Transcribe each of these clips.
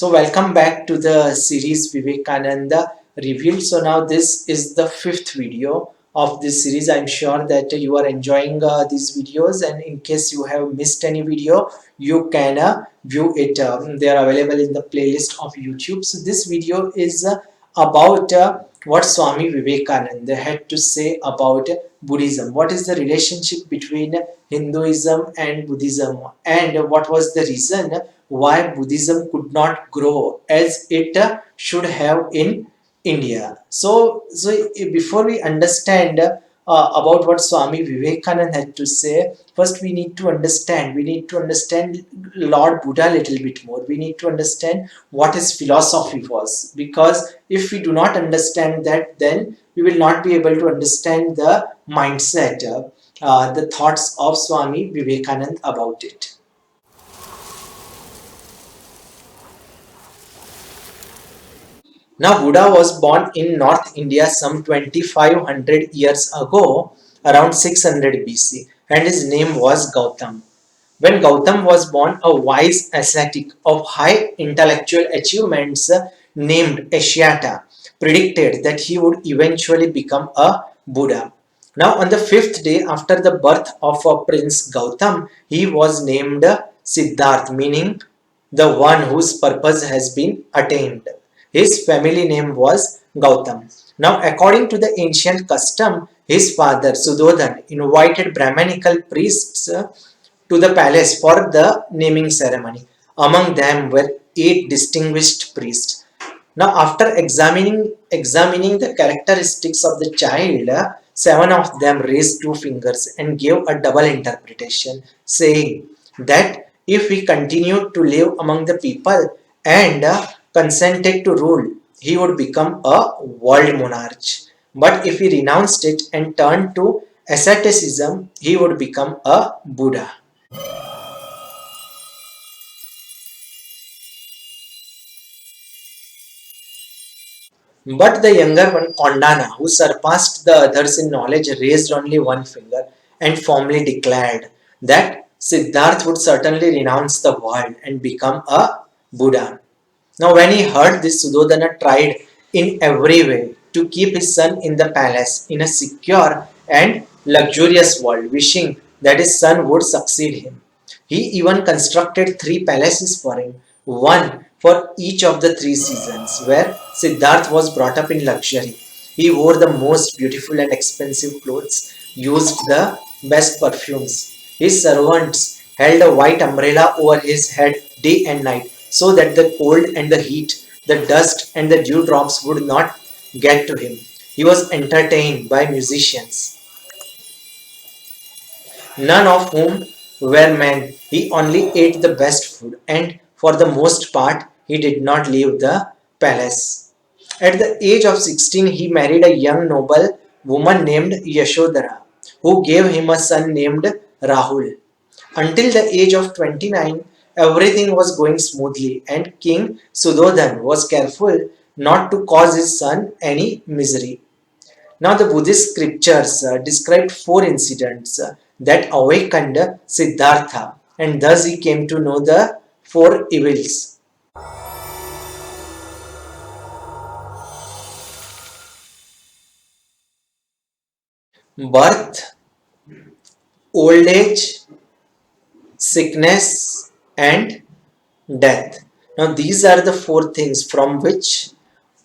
So welcome back to the series Vivekananda Revealed. So now this is the fifth video of this series. I'm sure that you are enjoying these videos, and in case you have missed any video, you can view it. They are available in the playlist of YouTube. So this video is about what Swami Vivekananda had to say about Buddhism. What is the relationship between Hinduism and Buddhism, and what was the reason why Buddhism could not grow as it should have in India. So before we understand about what Swami Vivekananda had to say, first we need to understand. We need to understand Lord Buddha a little bit more. We need to understand what his philosophy was, because if we do not understand that, then we will not be able to understand the mindset, the thoughts of Swami Vivekananda about it. Now, Buddha was born in North India some 2500 years ago, around 600 BC, and his name was Gautam. When Gautam was born, a wise ascetic of high intellectual achievements named Ashyata predicted that he would eventually become a Buddha. Now, on the fifth day after the birth of Prince Gautam, he was named Siddharth, meaning the one whose purpose has been attained. His family name was Gautam. Now, according to the ancient custom, his father Sudodhan invited Brahmanical priests to the palace for the naming ceremony. Among them were 8 distinguished priests. Now, after examining the characteristics of the child, 7 of them raised 2 fingers and gave a double interpretation, saying that if he continued to live among the people and consented to rule, he would become a world monarch. But if he renounced it and turned to asceticism, he would become a Buddha. But the younger one, Kondana, who surpassed the others in knowledge, raised only 1 finger and formally declared that Siddharth would certainly renounce the world and become a Buddha. Now, when he heard this, Suddhodana tried in every way to keep his son in the palace in a secure and luxurious world, wishing that his son would succeed him. He even constructed 3 palaces for him, one for each of the 3 seasons, where Siddharth was brought up in luxury. He wore the most beautiful and expensive clothes, used the best perfumes. His servants held a white umbrella over his head day and night, so that the cold and the heat, the dust and the dewdrops would not get to him. He was entertained by musicians, none of whom were men. He only ate the best food, and for the most part, he did not leave the palace. At the age of 16, he married a young noble woman named Yashodhara, who gave him a son named Rahul. Until the age of 29, everything was going smoothly, and King Sudodhan was careful not to cause his son any misery. Now, the Buddhist scriptures described 4 incidents that awakened Siddhartha, and thus he came to know the 4 evils: birth, old age, sickness, and death. Now, these are the 4 things from which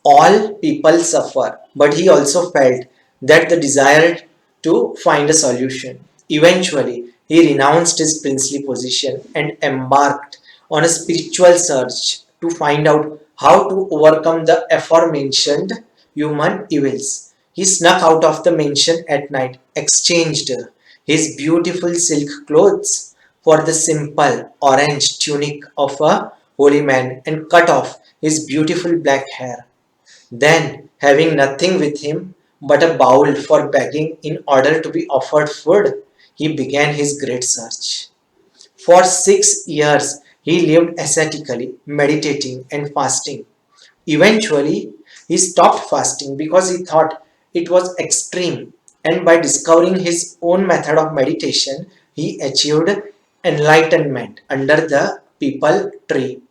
all people suffer, but he also felt that the desire to find a solution. Eventually, he renounced his princely position and embarked on a spiritual search to find out how to overcome the aforementioned human evils. He snuck out of the mansion at night, exchanged his beautiful silk clothes for the simple orange tunic of a holy man, and cut off his beautiful black hair. Then, having nothing with him but a bowl for begging in order to be offered food, he began his great search. For 6 years, he lived ascetically, meditating and fasting. Eventually, he stopped fasting because he thought it was extreme, and by discovering his own method of meditation, he achieved enlightenment under the peepal tree.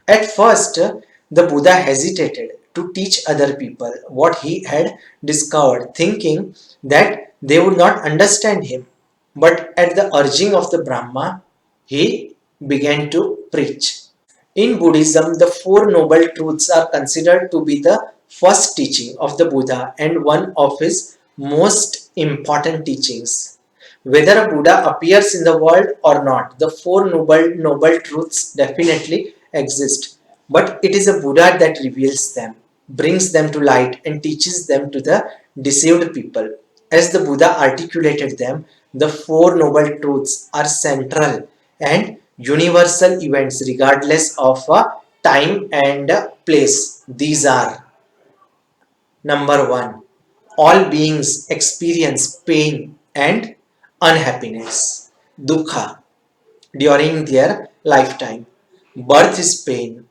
At first, the Buddha hesitated to teach other people what he had discovered, thinking that they would not understand him. But at the urging of the Brahma, he began to preach. In Buddhism, the Four Noble Truths are considered to be the first teaching of the Buddha and one of his most important teachings. Whether a Buddha appears in the world or not, the Four Noble Truths definitely exist. But it is a Buddha that reveals them, brings them to light, and teaches them to the deceived people. As the Buddha articulated them, the Four Noble Truths are central and universal events regardless of time and place. These are: number one, all beings experience pain and unhappiness, dukkha, during their lifetime. Birth is pain,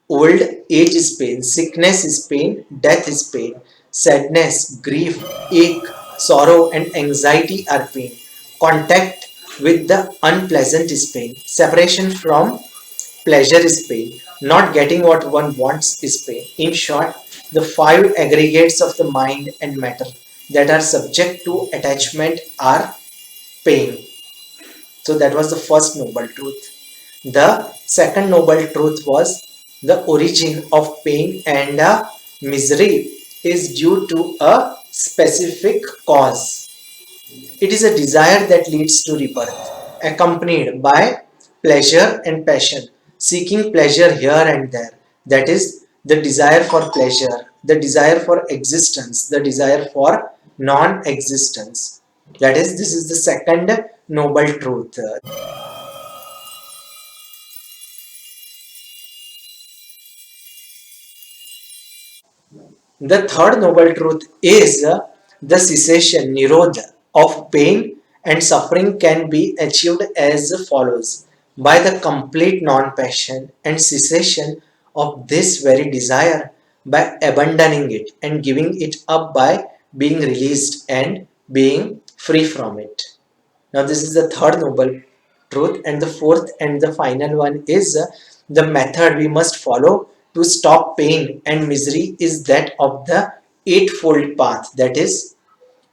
old age is pain, sickness is pain, death is pain, sadness, grief, ache, sorrow, and anxiety are pain. Contact with the unpleasant is pain. Separation from pleasure is pain. Not getting what one wants is pain. In short, the five aggregates of the mind and matter that are subject to attachment are pain. So that was the first noble truth. The second noble truth was the origin of pain and misery is due to a specific cause. It is a desire that leads to rebirth, accompanied by pleasure and passion, seeking pleasure here and there. That is the desire for pleasure, the desire for existence, the desire for non existence. That is, this is the second noble truth. The third noble truth is the cessation, nirodha, of pain and suffering can be achieved as follows: by the complete non passion and cessation of this very desire, by abandoning it and giving it up, by being released and being free from it. Now, this is the third noble truth, and the fourth and the final one is the method we must follow to stop pain and misery is that of the eightfold path, that is,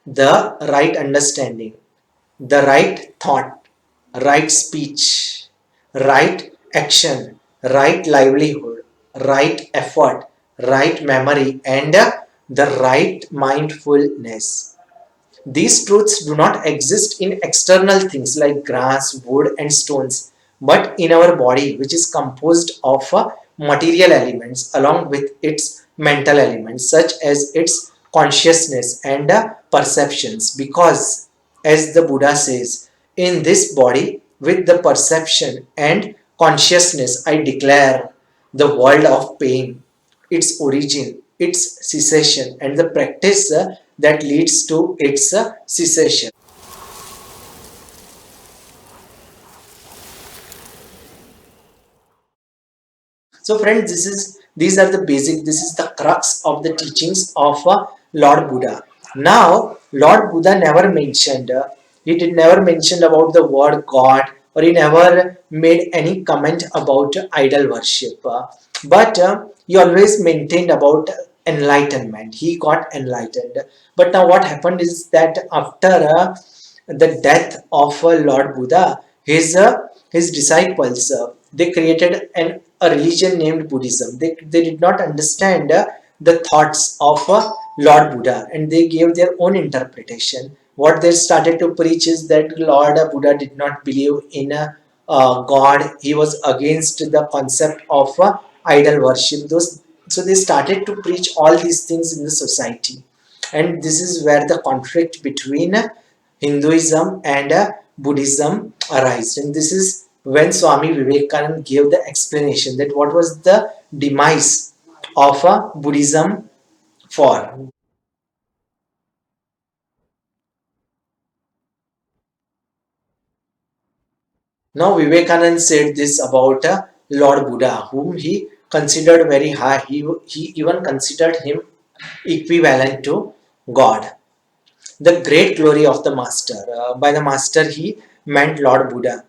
the right understanding, the right thought, right speech, right action, right livelihood, right effort, right memory, and the right mindfulness. These truths do not exist in external things like grass, wood, and stones, but in our body, which is composed of material elements along with its mental elements, such as its consciousness and perceptions. Because, as the Buddha says, in this body, with the perception and consciousness, I declare the world of pain, its origin, its cessation, and the practice that leads to its cessation. So, friends, these are the basic. This is the crux of the teachings of Lord Buddha. Now, Lord Buddha never mentioned. He did never mention about the word God, or he never made any comment about idol worship. But he always maintained about enlightenment. He got enlightened. But now, what happened is that after the death of Lord Buddha, his disciples they created a religion named Buddhism. They did not understand the thoughts of Lord Buddha, and they gave their own interpretation. What they started to preach is that Lord Buddha did not believe in a God. He was against the concept of idol worship. So they started to preach all these things in the society, and this is where the conflict between Hinduism and Buddhism arise. And this is when Swami Vivekananda gave the explanation that what was the demise of Buddhism for. Now Vivekananda said this about Lord Buddha, whom he considered very high. He even considered him equivalent to God. The great glory of the Master. By the Master, he meant Lord Buddha.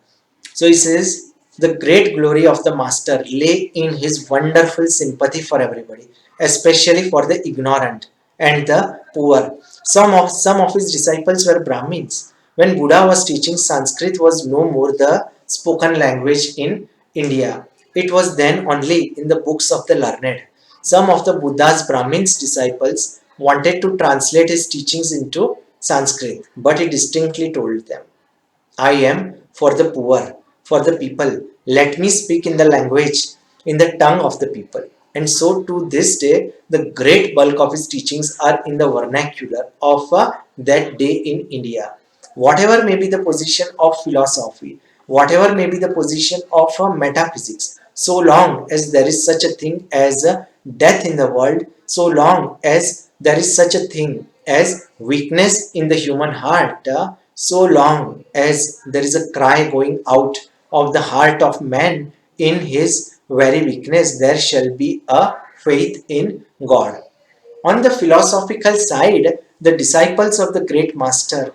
So he says, The great glory of the master lay in his wonderful sympathy for everybody, especially for the ignorant and the poor. Some of his disciples were Brahmins. When Buddha was teaching, Sanskrit was no more the spoken language in India. It was then only in the books of the learned. Some of the Buddha's Brahmins disciples wanted to translate his teachings into Sanskrit, but he distinctly told them, I am for the poor, for the people. Let me speak in the language, in the tongue of the people. And so to this day, the great bulk of his teachings are in the vernacular of that day in India. Whatever may be the position of philosophy, whatever may be the position of metaphysics, so long as there is such a thing as death in the world, so long as there is such a thing as weakness in the human heart, so long as there is a cry going out of the heart of man in his very weakness, there shall be a faith in God. On the philosophical side, the disciples of the great master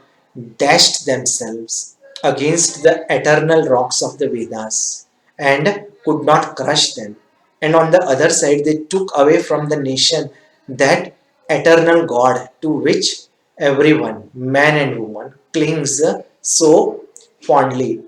dashed themselves against the eternal rocks of the Vedas and could not crush them. And on the other side, they took away from the nation that eternal God to which everyone, man and woman, clings so fondly.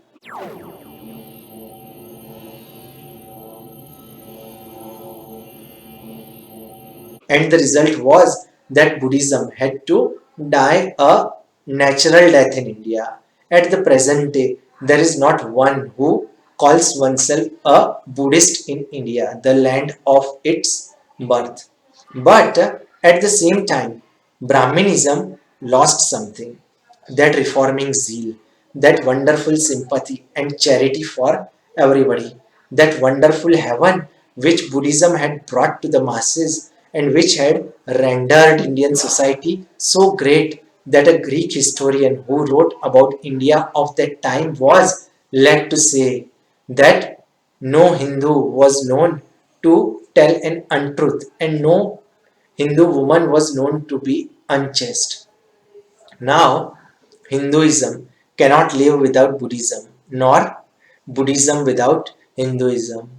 And the result was that Buddhism had to die a natural death in India. At the present day, there is not one who calls oneself a Buddhist in India, the land of its birth. But at the same time, Brahminism lost something, that reforming zeal, that wonderful sympathy and charity for everybody, that wonderful heaven which Buddhism had brought to the masses and which had rendered Indian society so great that a Greek historian who wrote about India of that time was led to say that no Hindu was known to tell an untruth and no Hindu woman was known to be unchaste. Now, Hinduism cannot live without Buddhism, nor Buddhism without Hinduism.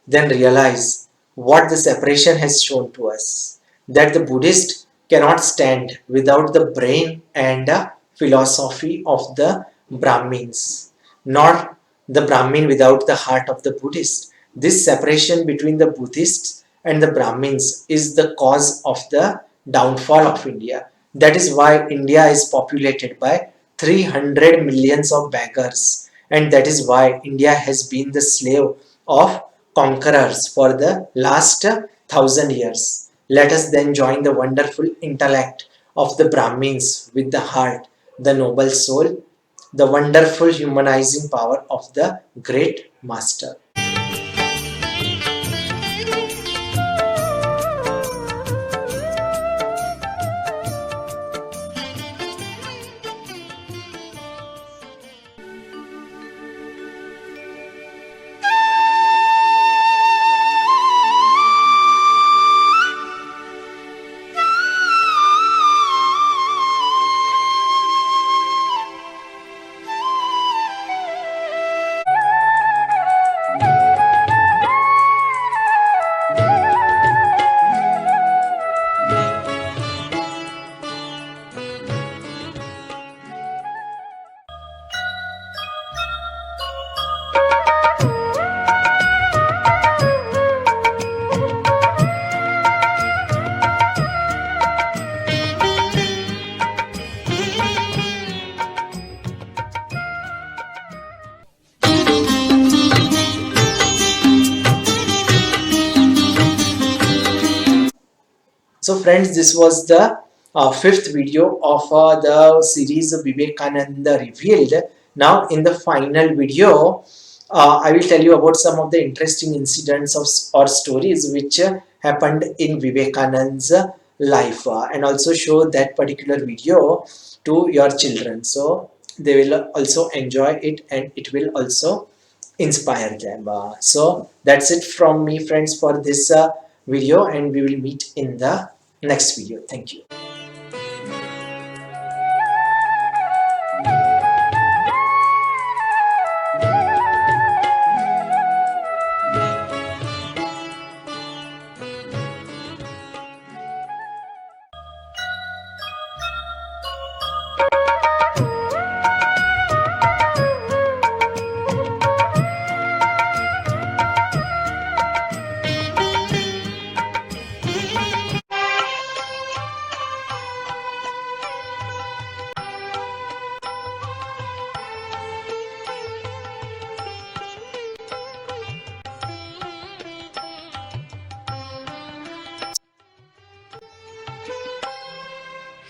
Then realize what the separation has shown to us, that the Buddhist cannot stand without the brain and philosophy of the Brahmins, nor the Brahmin without the heart of the Buddhist. This separation between the Buddhists and the Brahmins is the cause of the downfall of India. That is why India is populated by 300 millions of beggars, and that is why India has been the slave of conquerors for the last 1,000 years. Let us then join the wonderful intellect of the Brahmins with the heart, the noble soul, the wonderful humanizing power of the great master. So friends, this was the fifth video of the series of Vivekananda Revealed. Now in the final video, I will tell you about some of the interesting incidents or stories which happened in Vivekananda's life and also show that particular video to your children. So they will also enjoy it and it will also inspire them. So that's it from me friends for this video, and we will meet in the next video. Thank you.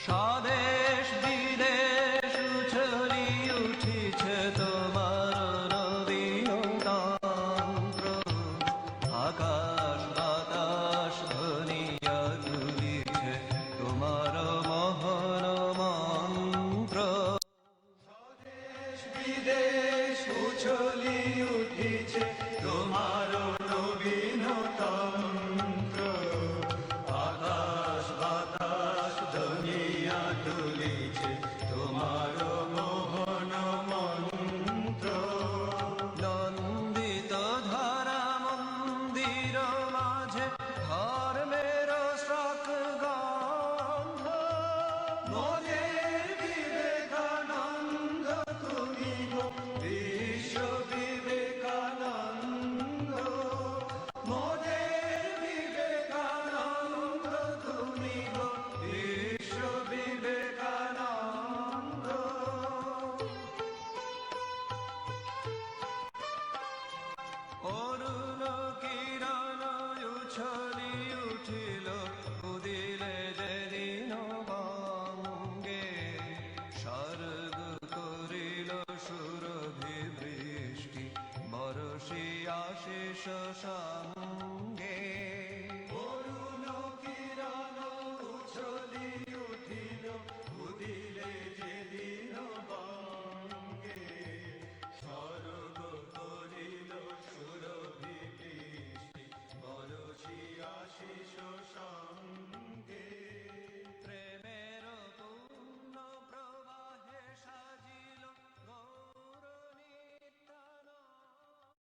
স্বদেশ বিদেশ উছলি উঠিছে তোমার নবীনতন্ত্র, আকাশ বাতাস ধ্বনিয়া তুলিছে তোমার মহান মন্ত্র। স্বদেশ বিদেশ উছলি উঠিছে তোমার নবীনতন্ত্র, আকাশ বাতাস ধ্বনিয়া তুলিছে তোমার মোহন মন্ত্র। নন্দিত ধারা মন্দির মাঝে ধর্মের শ্রাক গন্ধ, মোদের বিবেকানন্দ তুমি গো বিশ্ব বিবেকানন্দ, মোদের বিবেকানন্দ তুমি গো বিশ্ব বিবেকানন্দ। অরুণ কিরণ উছলি উঠিল উদিলে যেদিন বঙ্গে, স্বর্গ করিল সুরভি বৃষ্টি বরষি আশিস সঙ্গে।